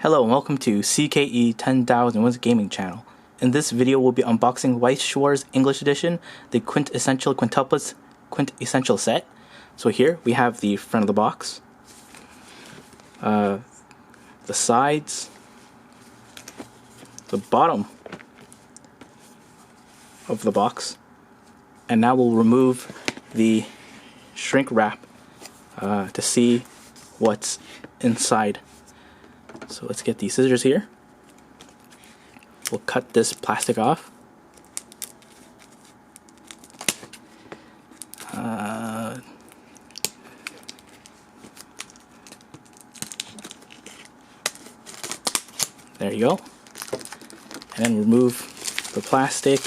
Hello and welcome to CKE 10,001's gaming channel. In this video we'll be unboxing Weiss Schwarz English Edition, the Quintessential Quintuplets Quintessential set. So here we have the front of the box, the sides, the bottom of the box, and now we'll remove the shrink wrap to see what's inside. So let's get these scissors here. We'll cut this plastic off. There you go. And then remove the plastic.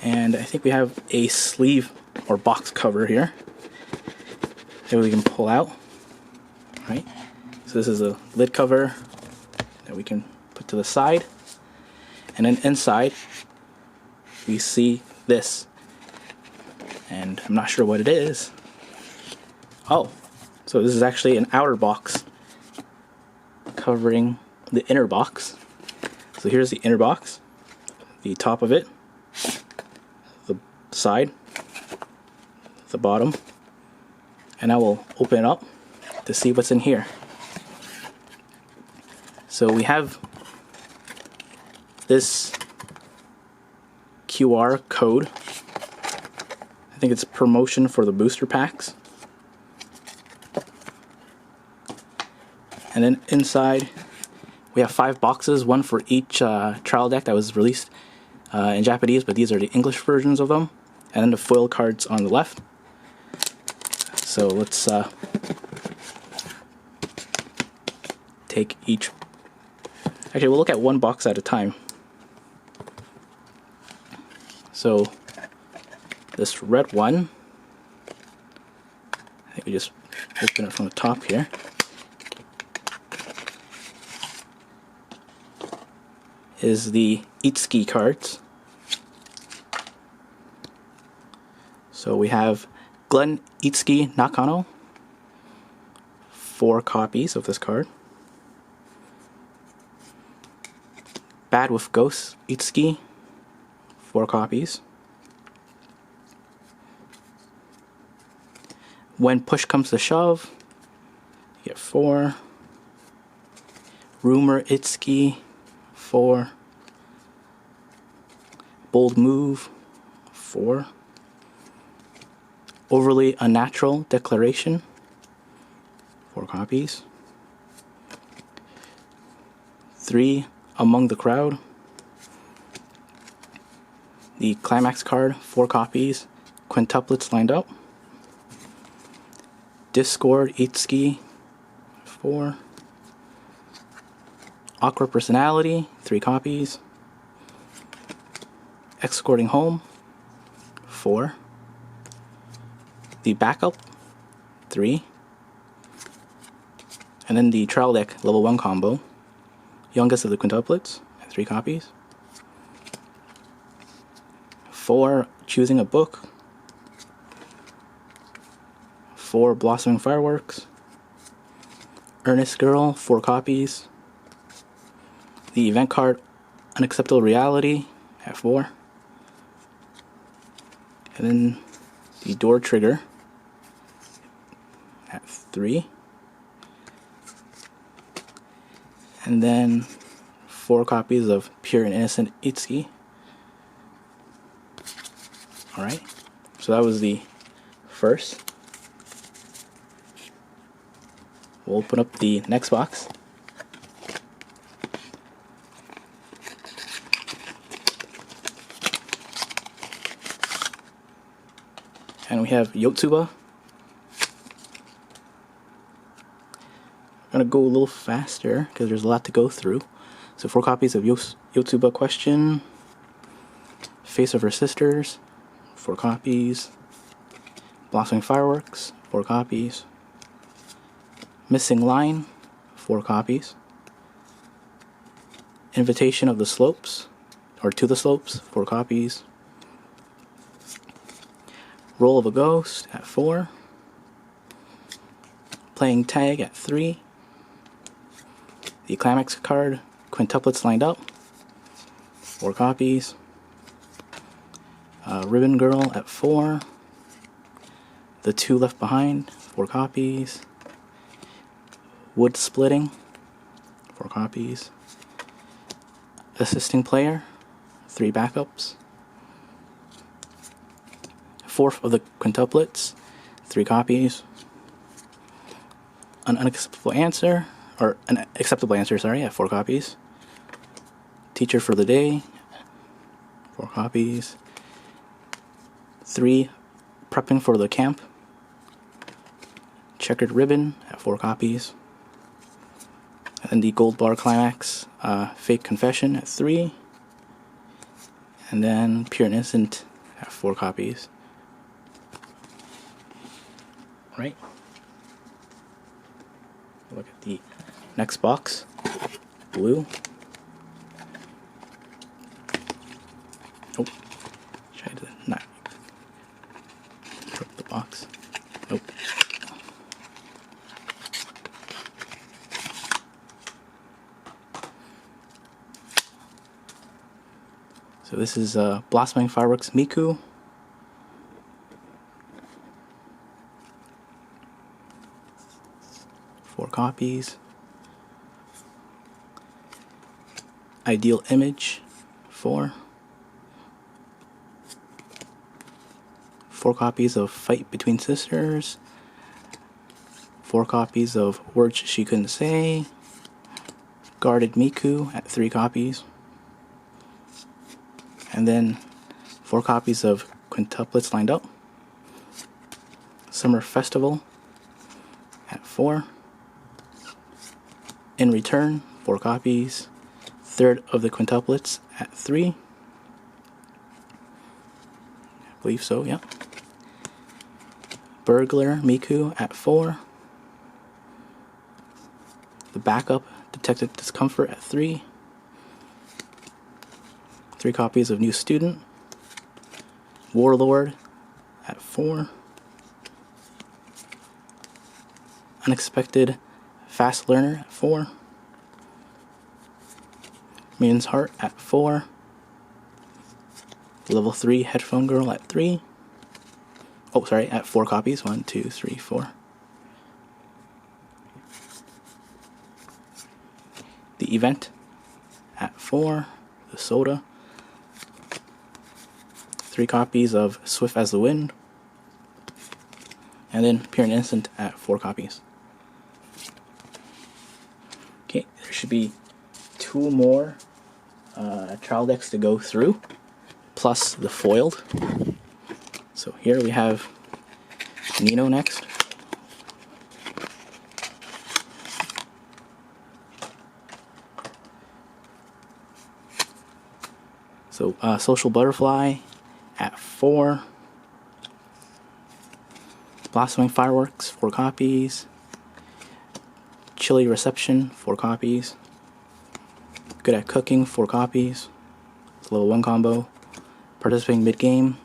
And I think we have a sleeve or box cover here that we can pull out. Right? So this is a lid cover that we can put to the side. And then inside we see this. And I'm not sure what it is. Oh, so this is actually an outer box covering the inner box. So here's the inner box, the top of it, the side, the bottom, and I will open it up to see what's in here. So we have this QR code. I think it's promotion for the booster packs. And then inside we have 5 boxes, one for each trial deck that was released in Japanese, but these are the English versions of them. And then the foil cards on the left. So let's take each. Actually, we'll look at one box at a time. So this red one, I think we just open it from the top here. Is the Itsuki cards. So we have Glenn Itsuki Nakano, 4 copies of this card. Bad with Ghosts Itsuki, 4 copies. When Push Comes to Shove, you get 4. Rumor Itsuki, 4. Bold Move, 4. Overly Unnatural Declaration, 4 copies. 3. Among the Crowd. The Climax card, 4 copies. Quintuplets lined up. Discord Itsuki, 4. Awkward Personality, 3 copies. Escorting Home, 4. The Backup, 3. And then the Trial Deck Level 1 combo, Youngest of the Quintuplets, 3 copies. 4. Choosing a Book. 4. Blossoming Fireworks. Earnest Girl, 4 copies. The event card Unacceptable Reality at 4. And then the Door Trigger at 3. And then 4 copies of Pure and Innocent Itsuki. Alright, so that was the first. We'll open up the next box. And we have Yotsuba. I'm going to go a little faster because there's a lot to go through. So 4 copies of Yotsuba Question. Face of Her Sisters, 4 copies. Blossoming Fireworks, 4 copies. Missing Line, 4 copies. Invitation of the Slopes, or To the Slopes, 4 copies. Roll of a Ghost at 4. Playing Tag at 3. The Climax card, Quintuplets Lined Up, 4 copies. Ribbon Girl at 4. The Two Left Behind, 4 copies. Wood Splitting, 4 copies. Assisting Player, 3 backups. Fourth of the Quintuplets, 3 copies. An acceptable answer, sorry, at 4 copies. Teacher for the Day, 4 copies. 3 Prepping for the Camp. Checkered Ribbon at 4 copies. And the Gold Bar Climax, Fake Confession at 3. And then Pure Innocent at 4 copies. Right. Look at the next box. Blue. Nope. Try to not rip the box. Nope. So this is Blossoming Fireworks Miku. Four copies. Ideal Image, 4. 4 copies of Fight Between Sisters. 4 copies of Words She Couldn't Say. Guarded Miku at 3 copies. And then 4 copies of Quintuplets Lined Up. Summer Festival at 4. In Return, 4 copies. Third of the Quintuplets at 3. I believe so, yeah. Burglar Miku at 4. The Backup Detective Discomfort at 3. 3 copies of New Student. Warlord at 4. Unexpected Fast Learner at 4. Maiden's Heart at 4. Level 3 Headphone Girl at 3. Oh, sorry, at 4 copies. 1, 2, 3, 4. The Event at 4. The Soda. 3 copies of Swift as the Wind. And then Pure and Innocent at 4 copies. Okay, there should be 2 more trial decks to go through, plus the foiled. So here we have Nino next. So Social Butterfly at 4. Blossoming Fireworks, 4 copies. Chilly Reception, 4 copies. Good at Cooking, 4 copies. It's a level 1 combo. Participating Mid-Game,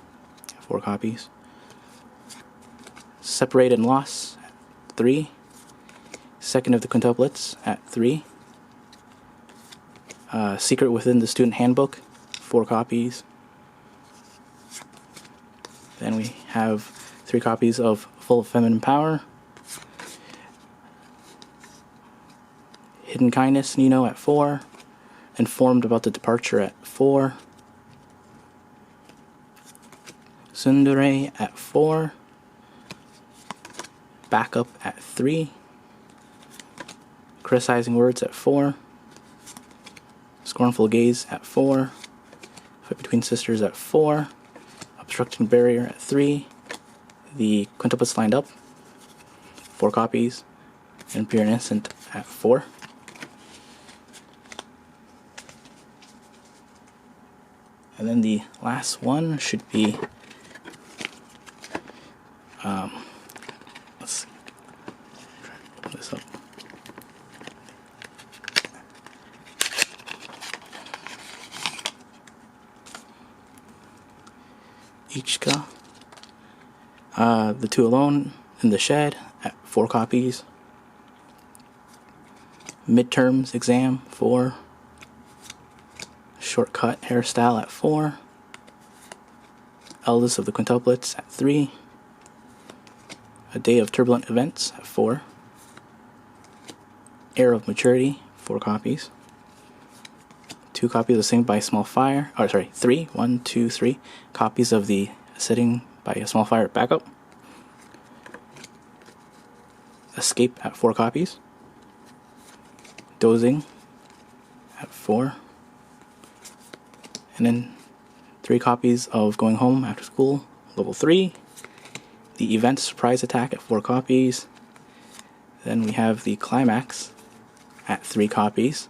4 copies. Separate and Loss, at 3. Second of the Quintuplets, at 3. Secret Within the Student Handbook, 4 copies. Then we have 3 copies of Full of Feminine Power. Hidden Kindness, Nino at 4. Informed About the Departure at 4. Tsundere at 4. Backup at 3. Criticizing Words at 4. Scornful Gaze at 4. Fight Between Sisters at 4. Obstructing Barrier at 3. The Quintuplets Lined Up, 4 copies. And Pure Innocent at 4. And then the last one should be let's try to open this up. Ichika The Two Alone in the Shed at 4 copies. Midterms Exam 4. Shortcut Hairstyle at 4. Eldest of the Quintuplets at 3. A Day of Turbulent Events at 4. Air of Maturity, 4 copies. 2 copies of Sing by a Small Fire, 3, 1, 2, 3 copies of the Setting by a Small Fire backup. Escape at 4 copies. Dozing at 4. And then 3 copies of Going Home After School, level 3. The Event Surprise Attack at 4 copies. Then we have the Climax at 3 copies.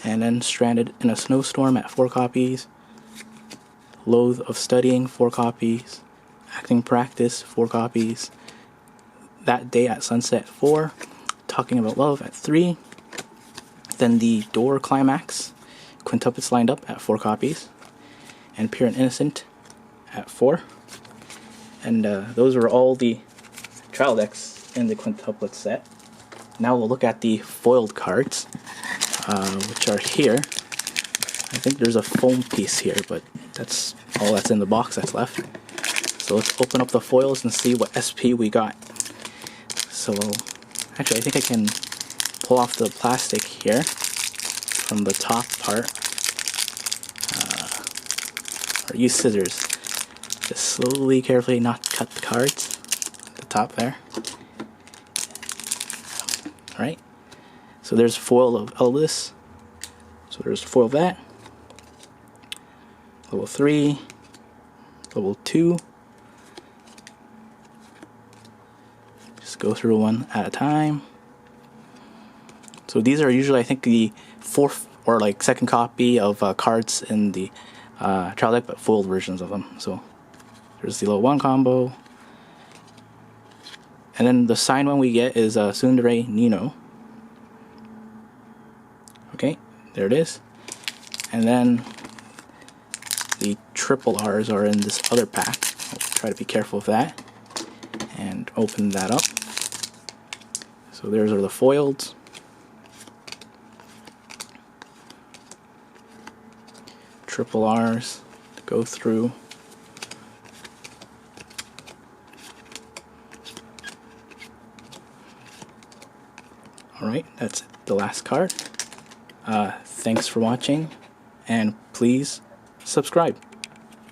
And then Stranded in a Snowstorm at 4 copies. Loathe of Studying, 4 copies. Acting Practice, 4 copies. That Day at Sunset, 4. Talking About Love at 3. Then the Door Climax, Quintuplets Lined Up at 4 copies. And Pure and Innocent at 4. And those are all the trial decks in the quintuplet set. Now we'll look at the foiled cards, which are here. I think there's a foam piece here, but that's all that's in the box that's left. So let's open up the foils and see what SP we got. So actually I think I can pull off the plastic here from the top part, or use scissors. Just slowly, carefully not cut the cards at the top there. Alright, so there's foil of Elvis. So there's foil of that. Level 3, level 2. Just go through one at a time. So these are usually, I think, the 4th or like 2nd copy of cards in the trial deck, but foiled versions of them. So there's the level 1 combo. And then the signed one we get is Tsundere Nino. Okay, there it is. And then the triple R's are in this other pack. I'll try to be careful of that. And open that up. So there's are the foiled. Triple R's to go through. Alright, that's the last card. Thanks for watching, and please subscribe.